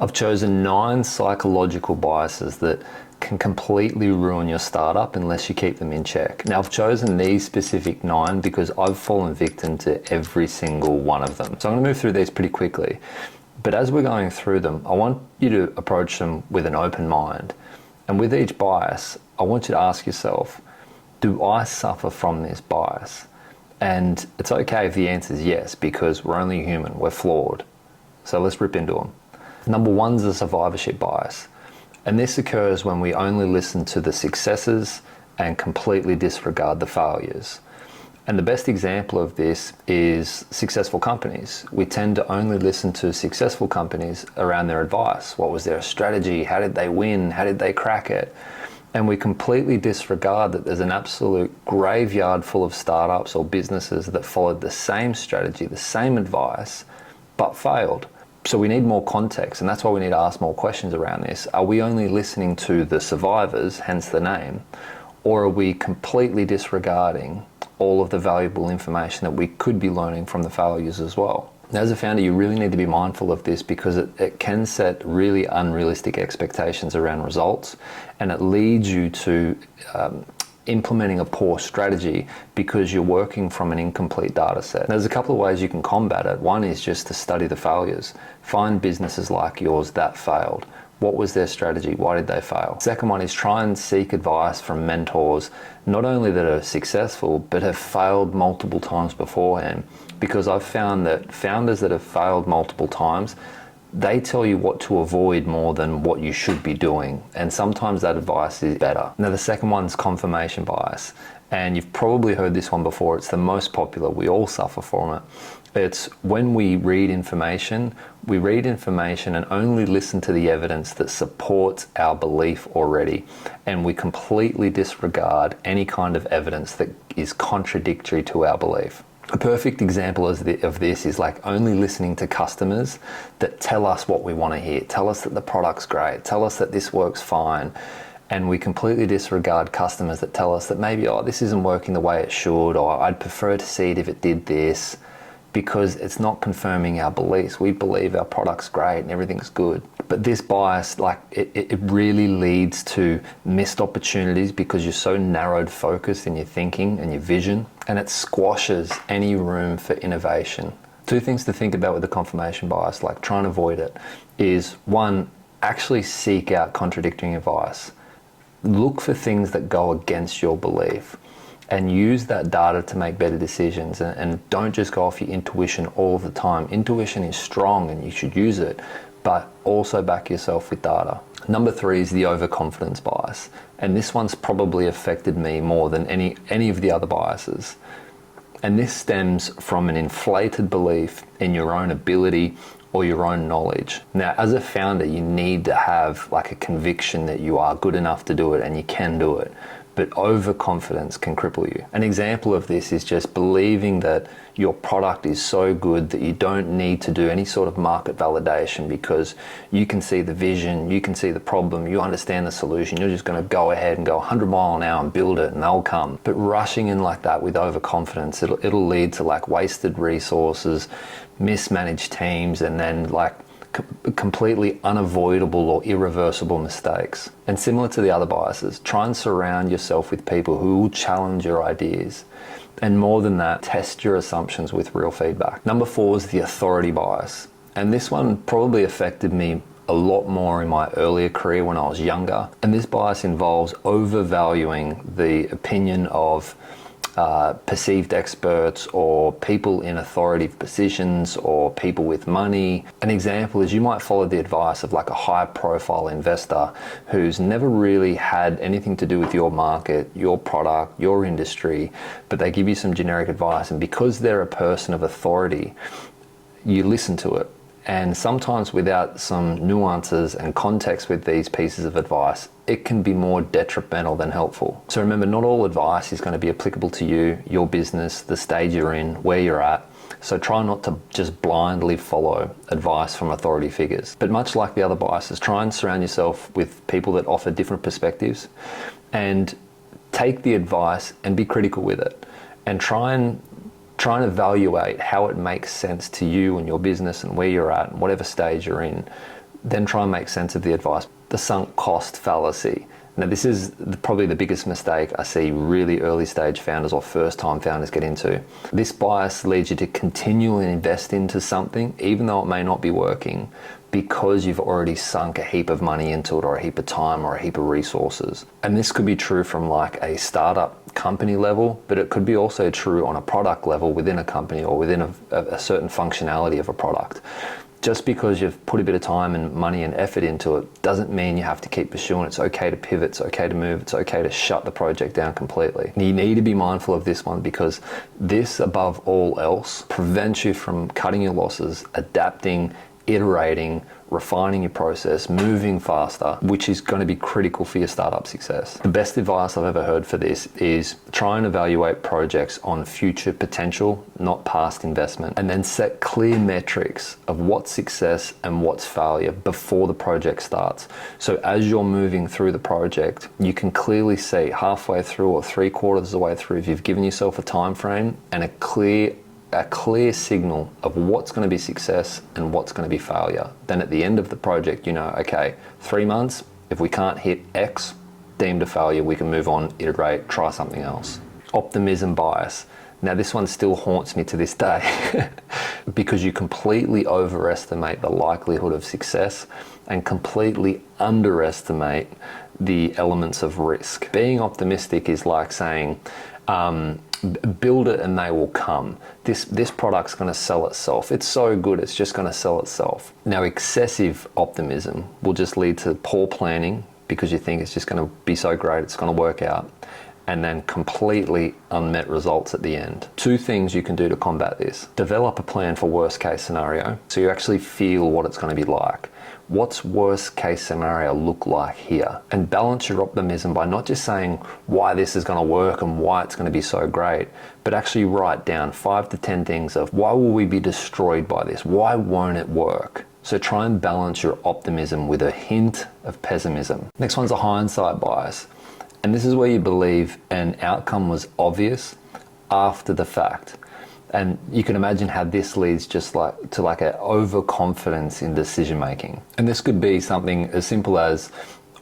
I've chosen 9 psychological biases that can completely ruin your startup unless you keep them in check. Now, I've chosen these specific 9 because I've fallen victim to every single one of them. So I'm going to move through these pretty quickly. But as we're going through them, I want you to approach them with an open mind. And with each bias, I want you to ask yourself, do I suffer from this bias? And it's okay if the answer is yes, because we're only human, we're flawed. So let's rip into them. Number 1 is the survivorship bias. And this occurs when we only listen to the successes and completely disregard the failures. And the best example of this is successful companies. We tend to only listen to successful companies around their advice. What was their strategy? How did they win? How did they crack it? And we completely disregard that there's an absolute graveyard full of startups or businesses that followed the same strategy, the same advice, but failed. So we need more context, and that's why we need to ask more questions around this. Are we only listening to the survivors, hence the name, or are we completely disregarding all of the valuable information that we could be learning from the failures as well? Now, as a founder, you really need to be mindful of this because it can set really unrealistic expectations around results, and it leads you to implementing a poor strategy because you're working from an incomplete data set. There's a couple of ways you can combat it. One is just to study the failures. Find businesses like yours that failed. What was their strategy? Why did they fail? Second one is try and seek advice from mentors, not only that are successful, but have failed multiple times beforehand. Because I've found that founders that have failed multiple times, they tell you what to avoid more than what you should be doing. And sometimes that advice is better. Now, the second one is confirmation bias. And you've probably heard this one before. It's the most popular. We all suffer from it. It's when we read information and only listen to the evidence that supports our belief already. And we completely disregard any kind of evidence that is contradictory to our belief. A perfect example of this is like only listening to customers that tell us what we want to hear, tell us that the product's great, tell us that this works fine, and we completely disregard customers that tell us that maybe, oh, this isn't working the way it should, or I'd prefer to see it if it did this, because it's not confirming our beliefs. We believe our product's great and everything's good. But this bias, it really leads to missed opportunities because you're so narrowed focused in your thinking and your vision, and it squashes any room for innovation. 2 things to think about with the confirmation bias, like try and avoid it, is 1, actually seek out contradicting advice. Look for things that go against your belief and use that data to make better decisions, and don't just go off your intuition all the time. Intuition is strong and you should use it, but also back yourself with data. Number 3 is the overconfidence bias. And this one's probably affected me more than any of the other biases. And this stems from an inflated belief in your own ability or your own knowledge. Now, as a founder, you need to have like a conviction that you are good enough to do it and you can do it. But overconfidence can cripple you. An example of this is just believing that your product is so good that you don't need to do any sort of market validation because you can see the vision, you can see the problem, you understand the solution, you're just going to go ahead and go 100 miles an hour and build it and they'll come. But rushing in like that with overconfidence, it'll lead to like wasted resources, mismanaged teams, and then like completely unavoidable or irreversible mistakes. And similar to the other biases, try and surround yourself with people who will challenge your ideas. And more than that, test your assumptions with real feedback. Number 4 is the authority bias. And this one probably affected me a lot more in my earlier career when I was younger. And this bias involves overvaluing the opinion of perceived experts or people in authoritative positions or people with money. An example is you might follow the advice of like a high profile investor who's never really had anything to do with your market, your product, your industry, but they give you some generic advice, and because they're a person of authority, you listen to it. And sometimes without some nuances and context with these pieces of advice, it can be more detrimental than helpful. So remember, not all advice is going to be applicable to you, your business, the stage you're in, where you're at. So try not to just blindly follow advice from authority figures. But much like the other biases, try and surround yourself with people that offer different perspectives and take the advice and be critical with it, and try and evaluate how it makes sense to you and your business and where you're at and whatever stage you're in. then try and make sense of the advice. The sunk cost fallacy. Now, this is probably the biggest mistake I see really early stage founders or first time founders get into. This bias leads you to continually invest into something, even though it may not be working, because you've already sunk a heap of money into it, or a heap of time, or a heap of resources. And this could be true from like a startup company level, but it could be also true on a product level within a company, or within a certain functionality of a product. Just because you've put a bit of time and money and effort into it doesn't mean you have to keep pursuing it. It's okay to pivot, it's okay to move, it's okay to shut the project down completely. And you need to be mindful of this one, because this, above all else, prevents you from cutting your losses, adapting, iterating, refining your process, moving faster, which is going to be critical for your startup success. The best advice I've ever heard for this is try and evaluate projects on future potential, not past investment, and then set clear metrics of what's success and what's failure before the project starts. So as you're moving through the project, you can clearly see halfway through or 3/4 of the way through, if you've given yourself a time frame and a clear signal of what's going to be success and what's going to be failure. Then at the end of the project, you know, okay, 3 months, if we can't hit X, deemed a failure, we can move on, iterate, try something else. Optimism bias. Now, this one still haunts me to this day because you completely overestimate the likelihood of success and completely underestimate the elements of risk. Being optimistic is like saying, build it and they will come. This product's going to sell itself. It's so good, it's just going to sell itself. Now, excessive optimism will just lead to poor planning, because you think it's just going to be so great, it's going to work out, and then completely unmet results at the end. 2 things you can do to combat this. Develop a plan for worst case scenario, so you actually feel what it's going to be like. What's worst case scenario look like here? And balance your optimism by not just saying why this is going to work and why it's going to be so great, but actually write down 5 to 10 things of why will we be destroyed by this? Why won't it work? So try and balance your optimism with a hint of pessimism. Next one's a hindsight bias. And this is where you believe an outcome was obvious after the fact. And you can imagine how this leads just like to like an overconfidence in decision making. And this could be something as simple as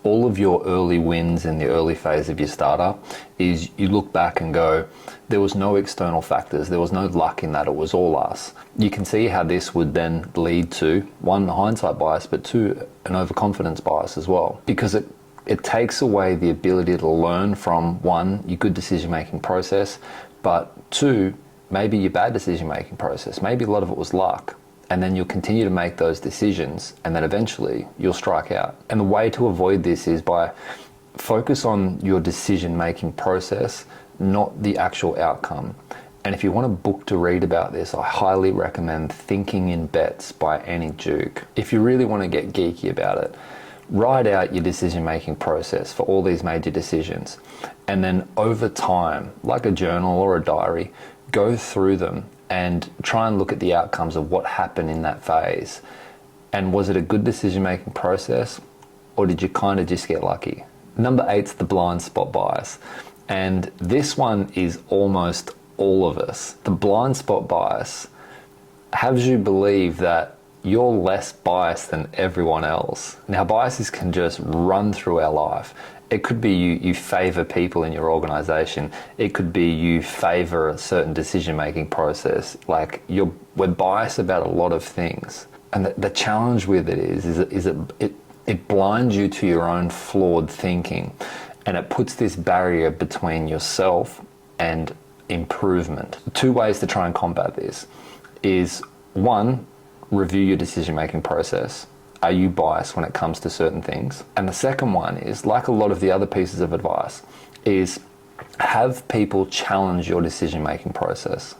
all of your early wins in the early phase of your startup is you look back and go, there was no external factors, there was no luck in that, it was all us. You can see how this would then lead to, 1, the hindsight bias, but 2, an overconfidence bias as well. Because it takes away the ability to learn from, 1, your good decision making process, but 2, maybe your bad decision-making process. Maybe a lot of it was luck. And then you'll continue to make those decisions, and then eventually you'll strike out. And the way to avoid this is by focus on your decision-making process, not the actual outcome. And if you want a book to read about this, I highly recommend Thinking in Bets by Annie Duke. If you really want to get geeky about it, write out your decision-making process for all these major decisions. And then over time, like a journal or a diary, go through them and try and look at the outcomes of what happened in that phase. And was it a good decision-making process, or did you kind of just get lucky? Number 8's the blind spot bias. And this one is almost all of us. The blind spot bias has you believe that you're less biased than everyone else. Now, biases can just run through our life. It could be you favor people in your organization. It could be you favor a certain decision-making process. Like we're biased about a lot of things. And the challenge with it is it blinds you to your own flawed thinking. And it puts this barrier between yourself and improvement. 2 ways to try and combat this is, 1, review your decision-making process. Are you biased when it comes to certain things? And the second one is, like a lot of the other pieces of advice, is have people challenge your decision-making process.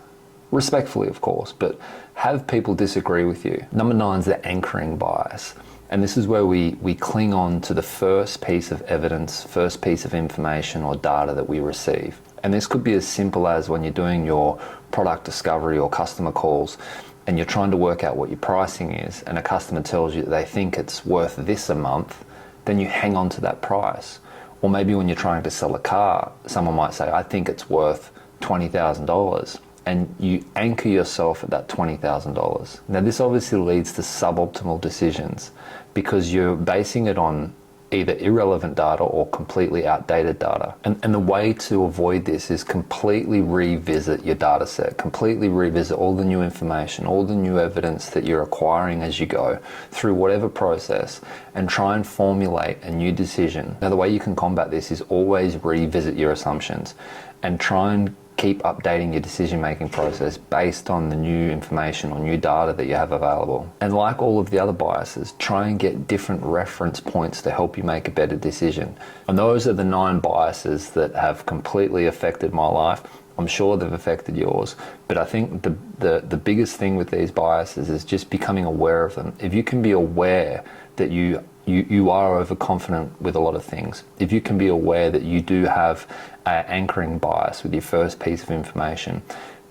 Respectfully, of course, but have people disagree with you. Number 9 is the anchoring bias. And this is where we cling on to the first piece of evidence, first piece of information or data that we receive. And this could be as simple as when you're doing your product discovery or customer calls, and you're trying to work out what your pricing is, and a customer tells you that they think it's worth this a month, then you hang on to that price. Or maybe when you're trying to sell a car, someone might say, I think it's worth $20,000. And you anchor yourself at that $20,000. Now, this obviously leads to suboptimal decisions because you're basing it on either irrelevant data or completely outdated data. And the way to avoid this is completely revisit your data set, completely revisit all the new information, all the new evidence that you're acquiring as you go through whatever process, and try and formulate a new decision. Now, the way you can combat this is always revisit your assumptions and try and keep updating your decision-making process based on the new information or new data that you have available. And like all of the other biases, try and get different reference points to help you make a better decision. And those are the 9 biases that have completely affected my life. I'm sure they've affected yours, but I think the biggest thing with these biases is just becoming aware of them. If you can be aware that you are overconfident with a lot of things, if you can be aware that you do have an anchoring bias with your first piece of information,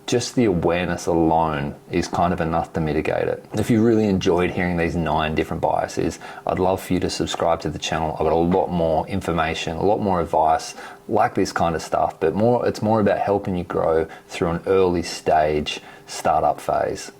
just the awareness alone is kind of enough to mitigate it. If you really enjoyed hearing these 9 different biases, I'd love for you to subscribe to the channel. I've got a lot more information, a lot more advice like this kind of stuff, but it's more about helping you grow through an early stage startup phase.